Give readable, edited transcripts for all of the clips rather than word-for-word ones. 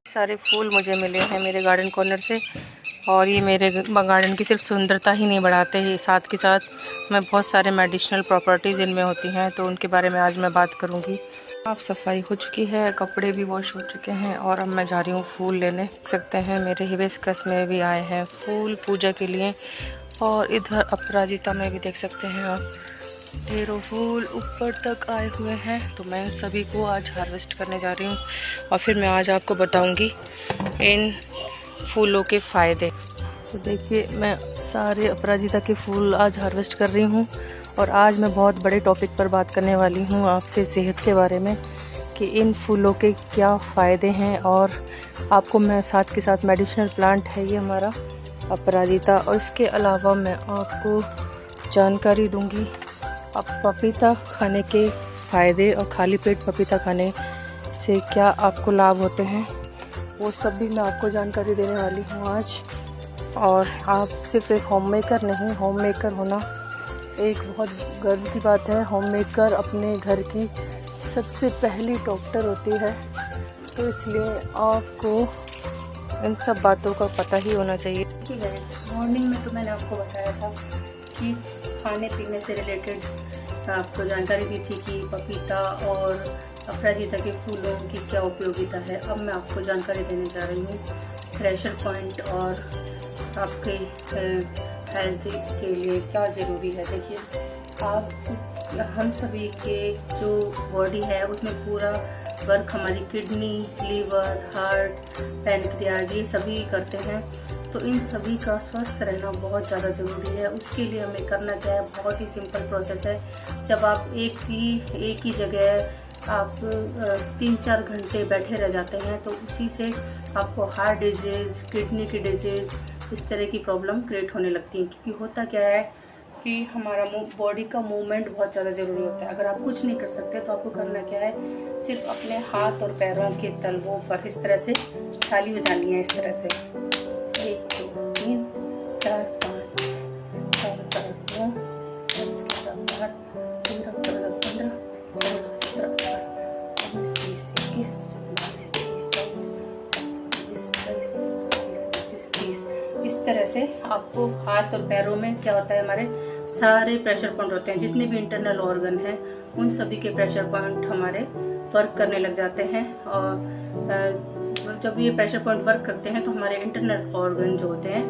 सारे फूल मुझे मिले हैं मेरे गार्डन कॉर्नर से, और ये मेरे गार्डन की सिर्फ सुंदरता ही नहीं बढ़ाते हैं, साथ के साथ मैं बहुत सारे मेडिसिनल प्रॉपर्टीज़ इनमें होती हैं, तो उनके बारे में आज मैं बात करूंगी। साफ़ सफाई हो चुकी है, कपड़े भी वॉश हो चुके हैं और अब मैं जा रही हूँ फूल लेने। देख सकते हैं मेरे हिबिस्कस में भी आए हैं फूल पूजा के लिए, और इधर अपराजिता में भी देख सकते हैं आप ढेरों फूल ऊपर तक आए हुए हैं। तो मैं सभी को आज हार्वेस्ट करने जा रही हूँ और फिर मैं आज आपको बताऊंगी इन फूलों के फ़ायदे। तो देखिए मैं सारे अपराजिता के फूल आज हार्वेस्ट कर रही हूँ, और आज मैं बहुत बड़े टॉपिक पर बात करने वाली हूँ आपसे, सेहत के बारे में, कि इन फूलों के क्या फ़ायदे हैं। और आपको मैं साथ के साथ मेडिसिनल प्लांट है ये हमारा अपराजिता, और इसके अलावा मैं आपको जानकारी दूंगी अब पपीता खाने के फ़ायदे और खाली पेट पपीता खाने से क्या आपको लाभ होते हैं, वो सब भी मैं आपको जानकारी देने वाली हूँ आज। और आप सिर्फ एक होम मेकर नहीं, होम मेकर होना एक बहुत गर्व की बात है। होम मेकर अपने घर की सबसे पहली डॉक्टर होती है, तो इसलिए आपको इन सब बातों का पता ही होना चाहिए। ठीक है, मॉर्निंग में तो मैंने आपको बताया था कि खाने पीने से रिलेटेड आपको जानकारी दी थी कि पपीता और अपराजिता के फूलों की क्या उपयोगिता है। अब मैं आपको जानकारी देने जा रही हूँ प्रेशर पॉइंट और आपके हेल्थ के लिए क्या ज़रूरी है। देखिए हम सभी के जो बॉडी है उसमें पूरा वर्क हमारी किडनी, लीवर, हार्ट, पैनक्रियाज ये सभी करते हैं, तो इन सभी का स्वस्थ रहना बहुत ज़्यादा ज़रूरी है। उसके लिए हमें करना क्या है, बहुत ही सिंपल प्रोसेस है। जब आप एक ही जगह आप 3-4 घंटे बैठे रह जाते हैं तो उसी से आपको हार्ट डिजीज़, किडनी की डिजीज़, इस तरह की प्रॉब्लम क्रिएट होने लगती है। क्योंकि होता क्या है कि हमारा बॉडी का मूवमेंट बहुत ज़्यादा ज़रूरी होता है। अगर आप कुछ नहीं कर सकते तो आपको करना क्या है, सिर्फ अपने हाथ और पैरों के तलवों पर इस तरह से थाली बजानी है, इस तरह से 1 2 3 4 5 6 7 9 10 11 12 13 14 15 16 17 18 19 20 21 22 23 इस तरह से आपको हाथ और पैरों में क्या होता है, हमारे सारे प्रेशर पॉइंट होते हैं, जितने भी इंटरनल ऑर्गन हैं उन सभी के प्रेशर पॉइंट हमारे वर्क करने लग जाते हैं। और जब ये प्रेशर पॉइंट वर्क करते हैं तो हमारे इंटरनल ऑर्गन जो होते हैं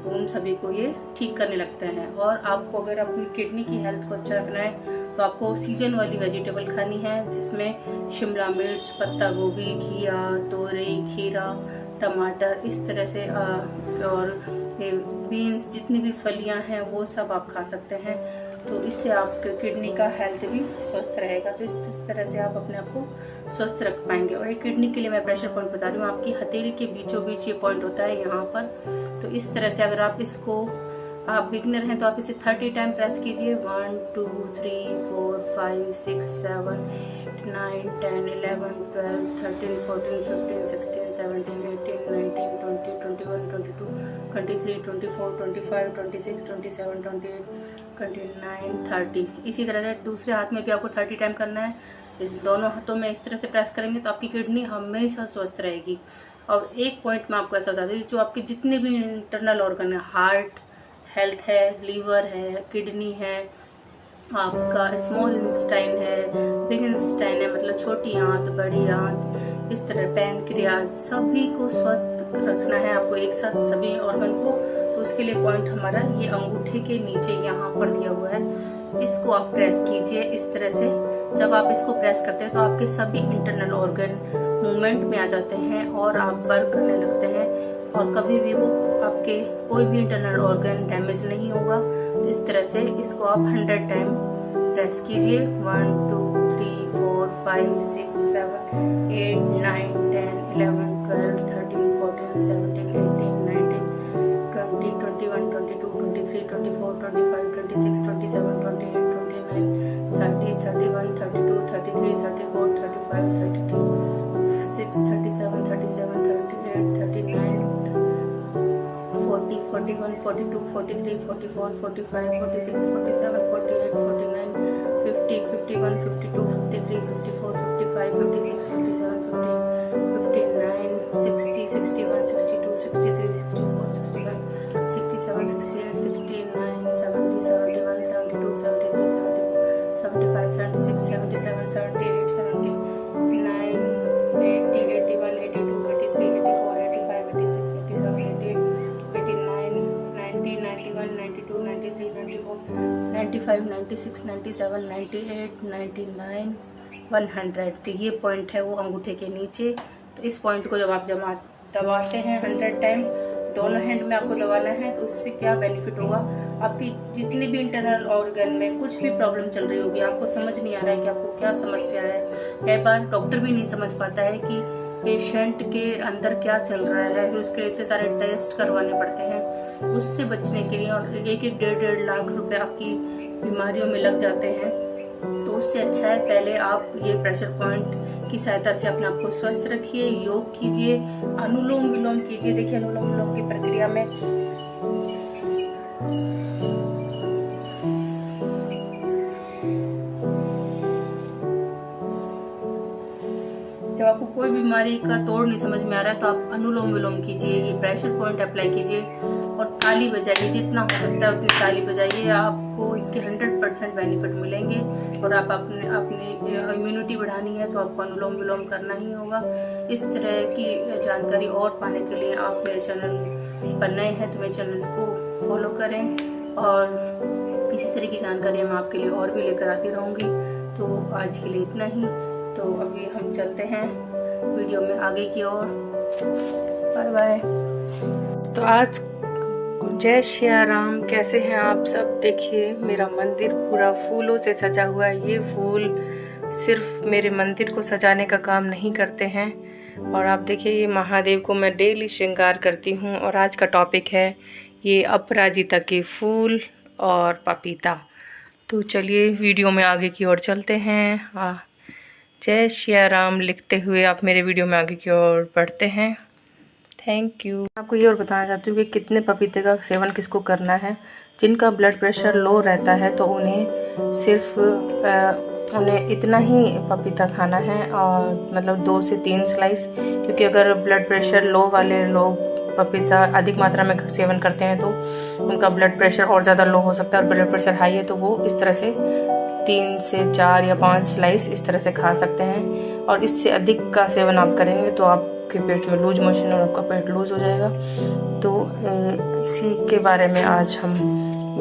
उन सभी को ये ठीक करने लगते हैं। और आपको अगर अपनी किडनी की हेल्थ को अच्छा रखना है तो आपको सीजन वाली वेजिटेबल खानी है, जिसमें शिमला मिर्च, पत्ता गोभी, घिया, तोरई, खीरा, टमाटर, इस तरह से और बीन्स, जितनी भी फलियां हैं वो सब आप खा सकते हैं। तो इससे आपके किडनी का हेल्थ भी स्वस्थ रहेगा। तो इस तरह से आप अपने आप को स्वस्थ रख पाएंगे। और एक किडनी के लिए मैं प्रेशर पॉइंट बता रही हूँ, आपकी हथेली के बीचों बीच ये पॉइंट होता है यहाँ पर। तो इस तरह से अगर आप इसको, आप बिगनर हैं तो आप इसे 30 टाइम प्रेस कीजिए। 1 2 3 4 5 6 7 8 9 10 11 12 13 14 15 16 17 18 19 20 21 22 23 24 25 26 27 28 29 30। इसी तरह से दूसरे हाथ में भी आपको 30 टाइम करना है। इस दोनों हाथों में इस तरह से प्रेस करेंगे तो आपकी किडनी हमेशा स्वस्थ रहेगी। और एक पॉइंट मैं आपको ऐसा बता दूँ, जो आपके जितने भी इंटरनल ऑर्गन है, हार्ट हेल्थ है, लीवर है, किडनी है, आपका स्मॉल इंटेस्टाइन है, बिग इंटेस्टाइन है, मतलब छोटी आंत, बड़ी आंत, इस तरह पैनक्रियाज, सभी को स्वस्थ रखना है आपको एक साथ, सभी ऑर्गन को। तो उसके लिए पॉइंट हमारा ये अंगूठे के नीचे यहाँ पर दिया हुआ है, इसको आप प्रेस कीजिए इस तरह से। जब आप इसको प्रेस करते हैं तो आपके सभी इंटरनल ऑर्गन मूवमेंट में आ जाते हैं और आप वर्क करने लगते हैं, और कभी भी वो आपके कोई भी इंटरनल ऑर्गन डैमेज नहीं होगा। तो इस तरह से इसको आप 100 टाइम प्रेस कीजिए। 1 2 3 4 5 6 7 8 9 10 11 12 13 14 17 18 19 20 21 22 23 24 25 26 27 28 29 30 31 32 33 34 35 32 6 37 37 38 39 40 41 42 43 44 45 46 47 48 49 50 51 52 53 54 55 56 57 58 59 60 61, 62, 63, 64, 65, 67, 68, 69, 70, 71, 72, 73, 74, 75, 76, 77, 78, 79, 80, 81, 82, 83, 84, 85, 86, 87, 88, 89, 90, 91, 92, 93, 94, 95, 96, 97, 98, 99, 100। तो ये पॉइंट है वो अंगूठे के नीचे। तो इस पॉइंट को जब आप दबाते हैं 100 टाइम, दोनों हैंड में आपको दबाना है, तो उससे क्या बेनिफिट होगा, आपकी जितने भी इंटरनल ऑर्गन में कुछ भी प्रॉब्लम चल रही होगी, आपको समझ नहीं आ रहा है कि आपको क्या समस्या है। कई बार डॉक्टर भी नहीं समझ पाता है कि पेशेंट के अंदर क्या चल रहा है, फिर उसके लिए इतने सारे टेस्ट करवाने पड़ते हैं। उससे बचने के लिए और 1-1 लाख रुपए आपकी बीमारियों में लग जाते हैं। तो उससे अच्छा है पहले आप ये प्रेशर पॉइंट की सहायता से अपने आप को स्वस्थ रखिए, योग कीजिए, अनुलोम विलोम कीजिए। देखिए अनुलोम विलोम की प्रक्रिया में जब आपको कोई बीमारी का तोड़ नहीं समझ में आ रहा है तो आप अनुलोम विलोम कीजिए, ये प्रेशर पॉइंट अप्लाई कीजिए और ताली बजाइए, जितना हो सकता है उतनी ताली बजाइए। आपको इसके 100% बेनिफिट मिलेंगे। और आप अपनी इम्यूनिटी बढ़ानी है तो आपको अनुलोम विलोम करना ही होगा। इस तरह की जानकारी और पाने के लिए आप मेरे चैनल पर नए हैं तो मेरे चैनल को फॉलो करें, और इसी तरह की जानकारी मैं आपके लिए और भी लेकर आती रहूँगी। तो आज के लिए इतना ही। तो अभी हम चलते हैं वीडियो में आगे की ओर। Bye bye. तो आज जय श्री राम, कैसे हैं आप सब। देखिए मेरा मंदिर पूरा फूलों से सजा हुआ है। ये फूल सिर्फ मेरे मंदिर को सजाने का काम नहीं करते हैं। और आप देखिए ये महादेव को मैं डेली श्रृंगार करती हूँ। और आज का टॉपिक है ये अपराजिता के फूल और पपीता। तो चलिए वीडियो में आगे की ओर चलते हैं। जय श्री राम लिखते हुए आप मेरे वीडियो में आगे की ओर बढ़ते हैं। Thank you. आपको ये और बताना चाहती हूँ कि कितने पपीते का सेवन किसको करना है। जिनका ब्लड प्रेशर लो रहता है तो उन्हें सिर्फ उन्हें इतना ही पपीता खाना है, और मतलब 2 से 3 स्लाइस। क्योंकि अगर ब्लड प्रेशर लो वाले लोग पपीता अधिक मात्रा में सेवन करते हैं तो उनका ब्लड प्रेशर और ज़्यादा लो हो सकता है। और ब्लड प्रेशर हाई है तो वो इस तरह से 3 से 4 या 5 स्लाइस इस तरह से खा सकते हैं। और इससे अधिक का सेवन आप करेंगे तो आपके पेट में लूज मोशन और आपका पेट लूज हो जाएगा। तो इसी के बारे में आज हम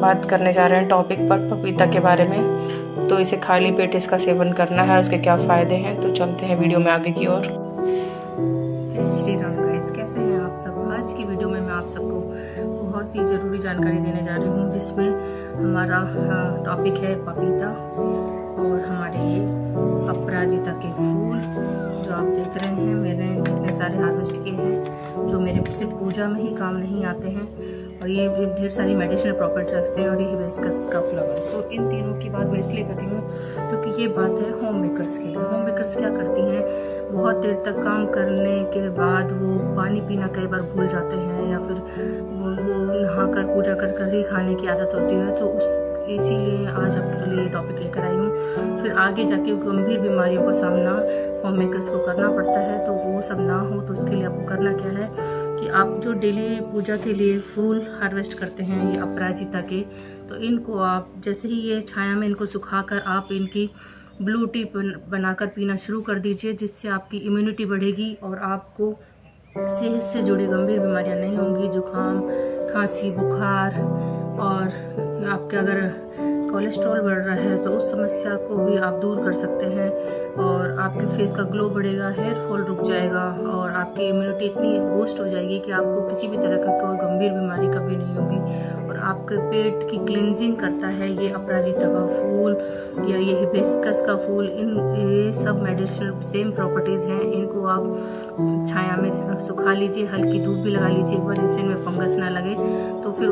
बात करने जा रहे हैं टॉपिक पर, पपीता के बारे में। तो इसे खाली पेट इसका सेवन करना है और उसके क्या फ़ायदे हैं। तो चलते हैं वीडियो में आगे की ओर। जय श्री राम गाइस, कैसे हैं आप सब। आज की वीडियो में मैं आप सबको बहुत ही ज़रूरी जानकारी देने जा रही हूँ, जिसमें हमारा टॉपिक है पपीता और हमारे ये अपराजिता के फूल जो आप देख रहे हैं। मैंने इतने सारे हार्वेस्ट किए हैं जो मेरे सिर्फ पूजा में ही काम नहीं आते हैं, और ये ढेर सारी मेडिसिनल प्रॉपर्टी रखते हैं। और ये हिबिस्कस का फ्लावर, तो इन तीनों की बात मैं इसलिए कर रही हूँ क्योंकि ये बात है होम मेकर्स के लिए। होम मेकर्स क्या करती हैं, बहुत देर तक काम करने के बाद वो पानी पीना कई बार भूल जाते हैं, या फिर वो नहाकर पूजा कर ही खाने की आदत होती है। तो इसीलिए आज आपके लिए टॉपिक लेकर आई हूँ। फिर आगे जाके गंभीर बीमारियों का सामना होम मेकर्स को करना पड़ता है। तो वो सब ना हो तो उसके लिए आपको करना क्या है कि आप जो डेली पूजा के लिए फूल हार्वेस्ट करते हैं ये अपराजिता के, तो इनको आप जैसे ही ये छाया में इनको सुखाकर आप इनकी ब्लू टी बनाकर पीना शुरू कर दीजिए, जिससे आपकी इम्यूनिटी बढ़ेगी और आपको सेहत से जुड़ी गंभीर बीमारियां नहीं होंगी। जुकाम, खांसी, बुखार, और आपके अगर कोलेस्ट्रॉल बढ़ रहा है तो उस समस्या को भी आप दूर कर सकते हैं। और आपके फेस का ग्लो बढ़ेगा, हेयर फॉल रुक जाएगा, और आपकी इम्यूनिटी इतनी बूस्ट हो जाएगी कि आपको किसी भी तरह का कोई गंभीर बीमारी कभी नहीं होगी। और आपके पेट की क्लिनजिंग करता है ये अपराजिता का फूल या ये हिबिस्कस का फूल। ये सब मेडिसिनल सेम प्रॉपर्टीज़ हैं। इनको आप छाया में सुखा लीजिए, हल्की धूप भी लगा लीजिए एक बार, जिससे इनमें फंगस ना लगे। तो फिर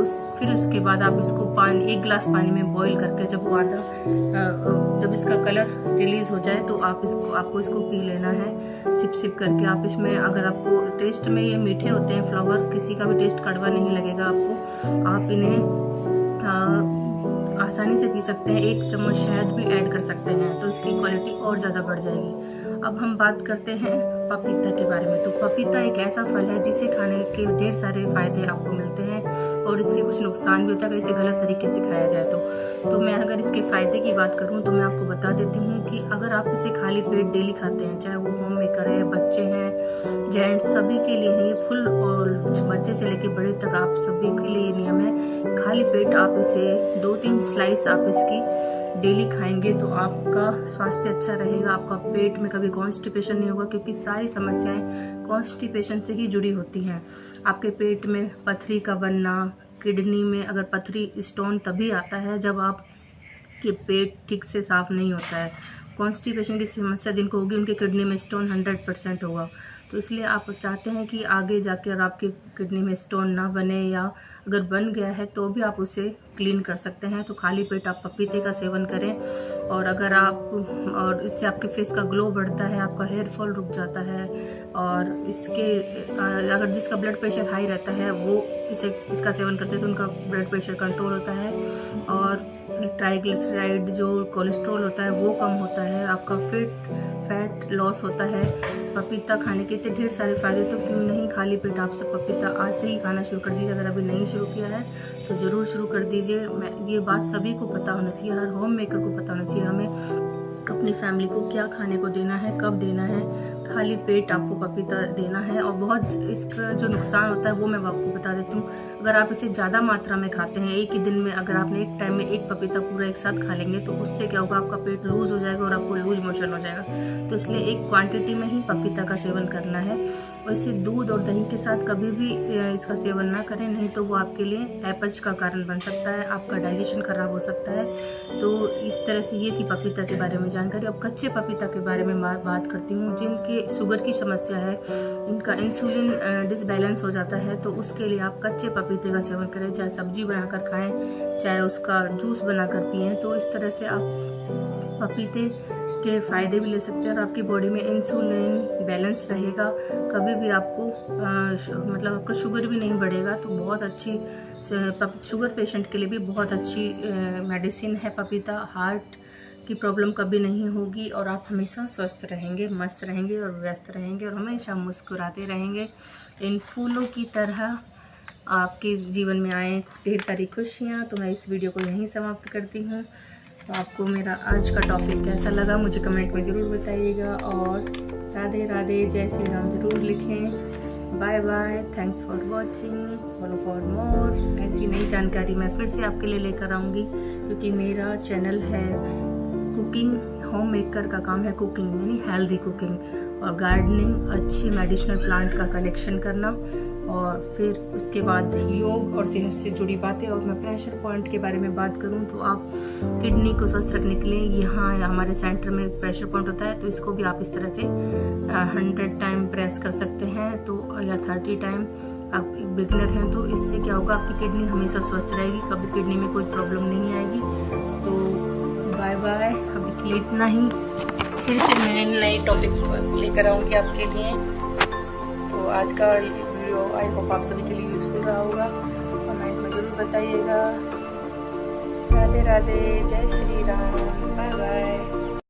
उसके बाद आप इसको 1 गिलास पानी में बॉईल करके जब इसका कलर रिलीज हो जाए तो आपको इसको पी लेना है सिप सिप करके। आप इसमें अगर आपको टेस्ट में ये मीठे होते हैं फ्लावर, किसी का भी टेस्ट कड़वा नहीं लगेगा आपको। आप इन्हें आसानी से पी सकते हैं। 1 चम्मच शहद भी ऐड कर सकते हैं तो इसकी क्वालिटी और ज़्यादा बढ़ जाएगी। अब हम बात करते हैं पपीता के बारे में। तो पपीता एक ऐसा फल है जिसे खाने के ढेर सारे फायदे आपको मिलते हैं और इसके कुछ नुकसान भी होता है अगर इसे गलत तरीके से खाया जाए तो मैं अगर इसके फायदे की बात करूं तो मैं आपको बता देती हूं कि अगर आप इसे खाली पेट डेली खाते हैं, चाहे वो होम मेकर है, बच्चे हैं, जेंट्स, सभी के लिए है ये फुल, और बच्चे से लेके बड़े तक आप सभी के लिए ये नियम है। खाली पेट आप इसे 2-3 स्लाइस आप इसकी डेली खाएंगे तो आपका स्वास्थ्य अच्छा रहेगा, आपका पेट में कभी कॉन्स्टिपेशन नहीं होगा, क्योंकि सारी समस्याएं कॉन्स्टिपेशन से ही जुड़ी होती हैं। आपके पेट में पथरी का बनना, किडनी में अगर पथरी, स्टोन तभी आता है जब आप के पेट ठीक से साफ नहीं होता है। कॉन्स्टिपेशन की समस्या जिनको होगी उनके किडनी में स्टोन 100% होगा। तो इसलिए आप चाहते हैं कि आगे जाकर आपके किडनी में स्टोन ना बने, या अगर बन गया है तो भी आप उसे क्लीन कर सकते हैं। तो खाली पेट आप पपीते का सेवन करें, और इससे आपके फेस का ग्लो बढ़ता है, आपका हेयर फॉल रुक जाता है, और अगर जिसका ब्लड प्रेशर हाई रहता है वो इसका सेवन करते हैं तो उनका ब्लड प्रेशर कंट्रोल होता है, और ट्राइग्लिसराइड जो कोलेस्ट्रॉल होता है वो कम होता है, आपका फैट लॉस होता है। पपीता खाने के इतने ढेर सारे फायदे, तो क्यों नहीं खाली पेट आप सब पपीता आज से ही खाना शुरू कर दीजिए। अगर अभी नहीं शुरू किया है तो ज़रूर शुरू कर दीजिए। ये बात सभी को पता होना चाहिए, हर होम मेकर को पता होना चाहिए हमें अपनी फैमिली को क्या खाने को देना है, कब देना है। खाली पेट आपको पपीता देना है, और बहुत इसका जो नुकसान होता है वो मैं आपको बता देती हूँ। अगर आप इसे ज़्यादा मात्रा में खाते हैं, एक ही दिन में अगर आपने एक टाइम में एक पपीता पूरा एक साथ खा लेंगे तो उससे क्या होगा, आपका पेट लूज हो जाएगा और आपको लूज मोशन हो जाएगा। तो इसलिए एक क्वांटिटी में ही पपीता का सेवन करना है, और इसे दूध और दही के साथ कभी भी इसका सेवन ना करें, नहीं तो वो आपके लिए अपच का कारण बन सकता है, आपका डाइजेशन खराब हो सकता है। तो इस तरह से ये थी पपीता के बारे में जानकारी। अब कच्चे पपीता के बारे में बात करती हूँ। जिनके शुगर की समस्या है, इनका इंसुलिन डिसबैलेंस हो जाता है, तो उसके लिए आप कच्चे पपीते का सेवन करें, चाहे सब्जी बनाकर खाएं, चाहे उसका जूस बनाकर पिएं। तो इस तरह से आप पपीते के फायदे भी ले सकते हैं, और आपकी बॉडी में इंसुलिन बैलेंस रहेगा, कभी भी आपको मतलब आपका शुगर भी नहीं बढ़ेगा। तो बहुत अच्छी, शुगर पेशेंट के लिए भी बहुत अच्छी मेडिसिन है पपीता। हार्ट की प्रॉब्लम कभी नहीं होगी, और आप हमेशा स्वस्थ रहेंगे, मस्त रहेंगे और व्यस्त रहेंगे, और हमेशा मुस्कुराते रहेंगे। इन फूलों की तरह आपके जीवन में आए ढेर सारी खुशियाँ। तो मैं इस वीडियो को यहीं समाप्त करती हूँ। तो आपको मेरा आज का टॉपिक कैसा लगा मुझे कमेंट में ज़रूर बताइएगा, और राधे राधे, जय श्री राम ज़रूर लिखें। Bye bye, thanks for watching, follow for more. ऐसी नई जानकारी मैं फिर से आपके लिए लेकर आऊँगी, क्योंकि मेरा चैनल है कुकिंग, होम मेकर का काम है कुकिंग, यानी हेल्दी कुकिंग, और गार्डनिंग, अच्छी मेडिसिनल प्लांट का कलेक्शन करना, और फिर उसके बाद योग और सेहत से जुड़ी बातें। और मैं प्रेशर पॉइंट के बारे में बात करूं तो आप किडनी को स्वस्थ रखने के लिए यहाँ हमारे सेंटर में प्रेशर पॉइंट होता है, तो इसको भी आप इस तरह से 100 टाइम प्रेस कर सकते हैं, तो या 30 टाइम। आप एक बिगनर हैं तो इससे क्या होगा, आपकी किडनी हमेशा स्वस्थ रहेगी, कभी किडनी में कोई प्रॉब्लम नहीं आएगी। तो बाय बाय, अभी के लिए इतना ही। फिर से मैं नए टॉपिक लेकर आऊँगी आपके लिए। तो आज का वीडियो आई होप आप सभी के लिए यूजफुल रहा होगा। कमेंट में जरूर बताइएगा। राधे राधे, जय श्री राम, बाय बाय।